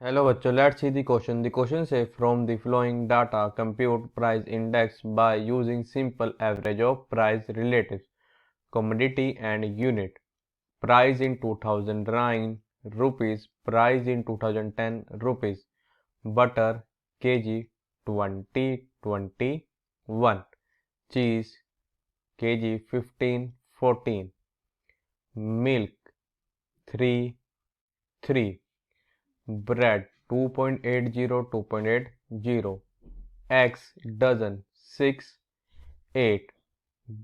Hello बच्चों, let's see the question. The question say from the following data compute price index by using simple average of price relatives, commodity and unit. Price in 2009 rupees, price in 2010 rupees. Butter kg 2021, cheese kg 1514, milk 3 3, bread 2.80 2.80, eggs dozen 6 8,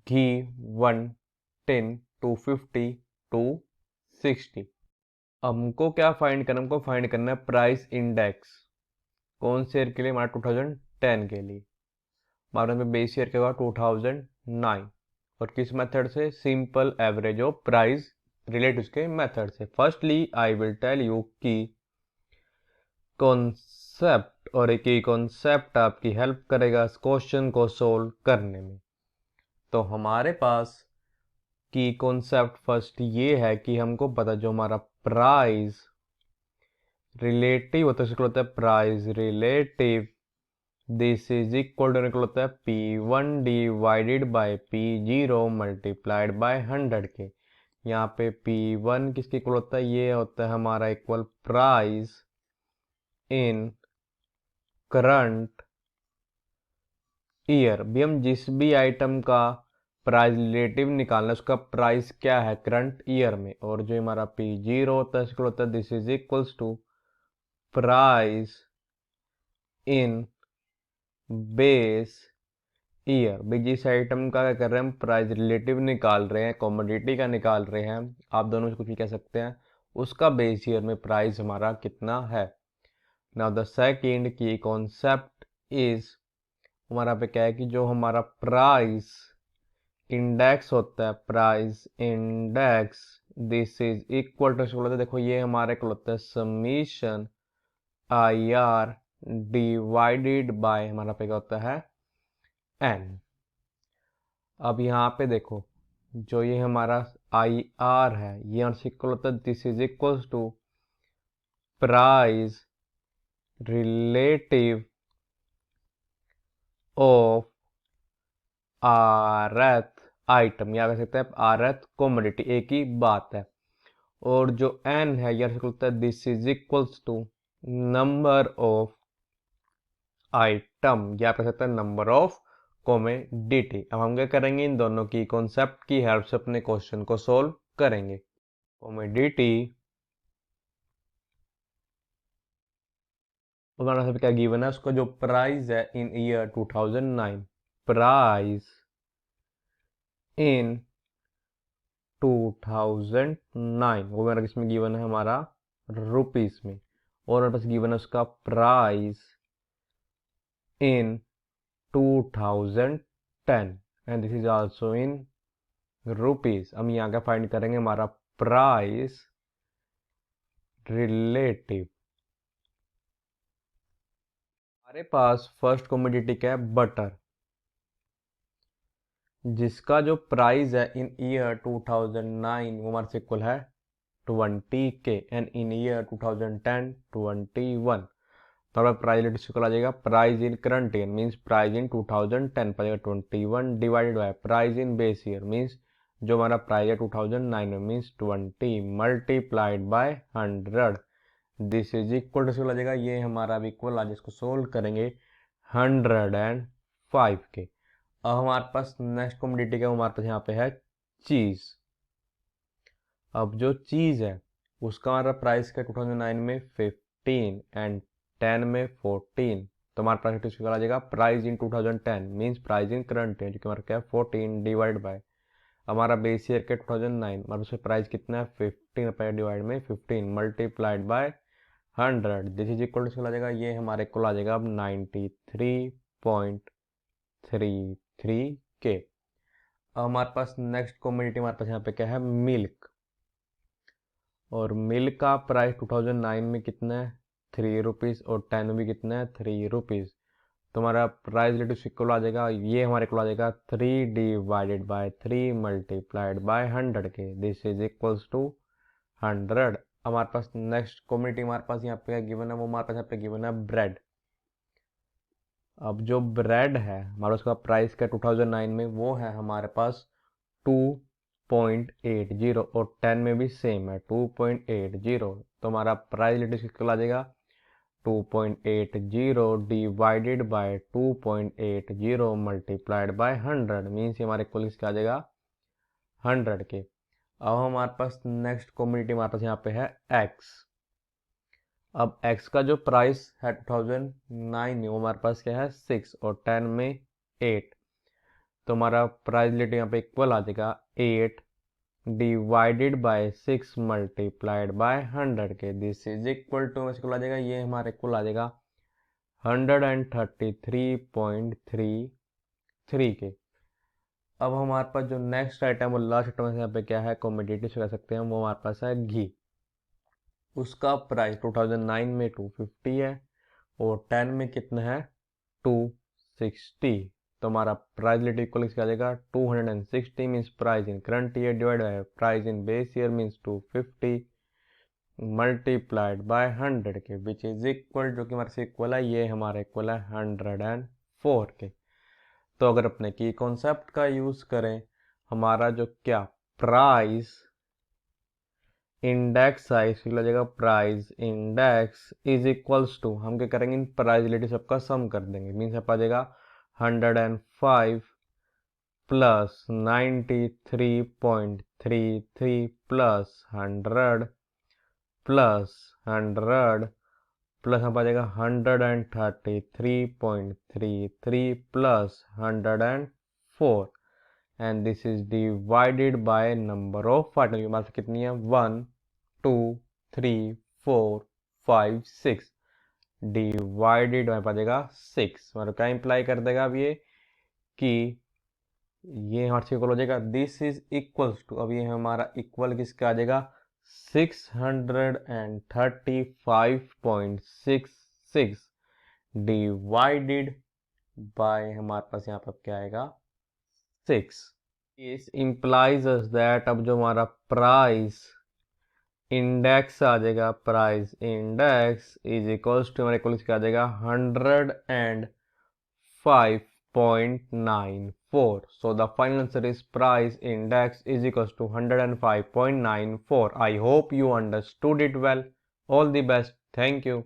ghee 1 10 250 260। हमको क्या find करना, हमको find करना है price index. कौन से year के लिए? हमारा 2010 के लिए। हमारे में बेस ईयर क्या हुआ? 2009। और किस मेथड से? Simple average of price relatives के मेथड से। Firstly I will tell you कि कॉन्सेप्ट, और एक ही कॉन्सेप्ट आपकी हेल्प करेगा इस क्वेश्चन को सोल्व करने में। तो हमारे पास की कॉन्सेप्ट फर्स्ट ये है कि हमको पता जो हमारा प्राइस रिलेटिव होता है उसको होता है price relative. This is equal to होता है P1 divided by P0 multiplied by 100 के। यहाँ पे P1 किसके इक्वल होता है? ये होता है हमारा equal price in current year. भी हम जिस भी आइटम का प्राइस रिलेटिव निकालना है उसका प्राइस क्या है करंट ईयर में। और जो हमारा P0 होता है इसको होता है this is equals to price in base year. भी जिस आइटम का क्या कर रहे हैं हम प्राइस रिलेटिव निकाल रहे हैं, कॉमोडिटी का निकाल रहे हैं, आप दोनों से कुछ भी कह सकते हैं, उसका बेस ईयर में प्राइस हमारा कितना है। नाउ द सेकंड की कॉन्सेप्ट इज, हमारा पे क्या है कि जो हमारा प्राइस इंडेक्स होता है, price index this is equal to, देखो ये हमारे को होता है summation I R divided by हमारा पे क्या होता है एन। अब यहाँ पे देखो जो ये हमारा आई आर है ये इक्वल होता है this is equal to price relative of rth item, या कह सकते हैं आरथ कॉमोडिटी, एक ही बात है। और जो एन है यह होता है this is equals to number of item, या कह सकते हैं नंबर ऑफ कॉमोडिटी। अब हम क्या करेंगे, इन दोनों की कॉन्सेप्ट की हेल्प से अपने क्वेश्चन को सोल्व करेंगे। कॉमोडिटी हमारा सब क्या गिवन है, उसका जो प्राइस है इन ईयर 2009, प्राइस इन 2009 वो मेरा किसमें गिवन है? हमारा रुपीस में। और मेरे पास गिवन है उसका price in 2010 and this is also in rupees. हम यहाँ का फाइंड करेंगे हमारा प्राइस रिलेटिव। हमारे पास फर्स्ट कमोडिटी क्या है? बटर, जिसका जो प्राइस है इन ईयर 2009 वो हमारे से इक्वल है 20 के, एंड इन ईयर 2010 21। तो हमारा प्राइस रिलेटिव इक्वल आ जाएगा price in current year means price in 2010 पर जाएगा 21 divided by price in base year means जो हमारा प्राइस है 2009 में means 20 multiplied by 100। This is equal to आ जाएगा, ये हमारा अब इक्वल आज इसको सोल्व करेंगे 105 के। अब हमारे पास नेक्स्ट कमोडिटी का हमारे पास यहाँ पे है चीज। अब जो चीज है उसका हमारा प्राइस का 2009 में 15 एंड 10 में 14। तो हमारे प्राइस इसका आ जाएगा price in 2010 means price in current है जो कि हमारा क्या है 14 डिवाइड बाय हमारा बेस ईयर के 2009, हमारे उसमें प्राइस कितना है 15 रुपये डिवाइड में 15 multiplied by 100। This is equal to आ जाएगा, ये हमारे को आ जाएगा अब 93.33 के। अब हमारे पास नेक्स्ट कमोडिटी हमारे पास यहाँ पे क्या है? मिल्क। और मिल्क का प्राइस 2009 में कितना है? 3 रुपीज़, और 10 में भी कितना है? 3 रुपीज़। तो हमारा प्राइस रिलेटिव इक्वल आ जाएगा, ये हमारे इक्वल आ जाएगा 3 डिवाइडेड बाय 3 मल्टीप्लाइड बाय 100 के। This is equals to 100। हमारे पास नेक्स्ट कम्युनिटी हमारे पास यहाँ पे गिवन है, वो हमारे पास यहाँ पे गिवन है ब्रेड। अब जो ब्रेड है हमारा उसका प्राइस क्या 2009 में, वो है हमारे पास 2.80 और 10 में भी सेम है 2.80। तो हमारा प्राइस लिटिस कितना आ जाएगा 2.80 divided by 2.80 multiplied by 100 means हमारे इक्वल क्या आ जाएगा 100 के। अब हमारे पास नेक्स्ट कम्युनिटी हमारे पास यहाँ पे है x। अब x का जो प्राइस है 2009 में वो हमारे पास क्या है 6 और 10 में 8। तो हमारा प्राइस लिट यहाँ पे इक्वल आ जाएगा 8 डिवाइडेड बाय 6 मल्टीप्लाइड बाय 100 के। This is equal to equal आ जाएगा, ये हमारे इक्वल आ जाएगा 133.33 के। अब हमारे पास जो नेक्स्ट आइटम और लास्ट आइटम यहाँ पे क्या है कॉम्पिटिटिव कह सकते हैं, वो हमारे पास है घी। उसका प्राइस 2009 में 250 है और 10 में कितना है 260। तो हमारा प्राइस लिट इक्वल क्या आ जाएगा 260 means price in current year divide by price in base year means 250 multiplied by 100 के, विच इज इक्वल, जो कि हमारे से इक्वल है, ये हमारा इक्वल है 104 के। तो अगर अपने की कॉन्सेप्ट का यूज करें, हमारा जो क्या प्राइस इंडेक्स साइज लगेगा price index is equals to, हम क्या करेंगे इन प्राइस रिलेटिव सबका सम कर देंगे, मीन्स आप आ जाएगा 105 प्लस 93.33 प्लस 100 प्लस 100 प्लस हम आ जाएगा 133.33 plus 104 and this is divided by number of item. हमारे पास कितनी है 1 2 3 4 5 6 डिवाइडेड हमारे पास जाएगा 6। मतलब क्या इंप्लाई कर देगा अब ये कि ये हमारे से इक्वल हो जाएगा दिस इज इक्वल्स टू, अब ये हमारा इक्वल किसका आ जाएगा 635.66 डिवाइडेड बाय हमारे पास यहाँ पर क्या आएगा 6। इस implies us that अब जो हमारा प्राइस इंडेक्स आ जाएगा, price index is equals to हमारे इक्वल क्या आ जाएगा 105.94। So the final answer is price index is equals to 105.94. I hope you understood it well. All the best. Thank you.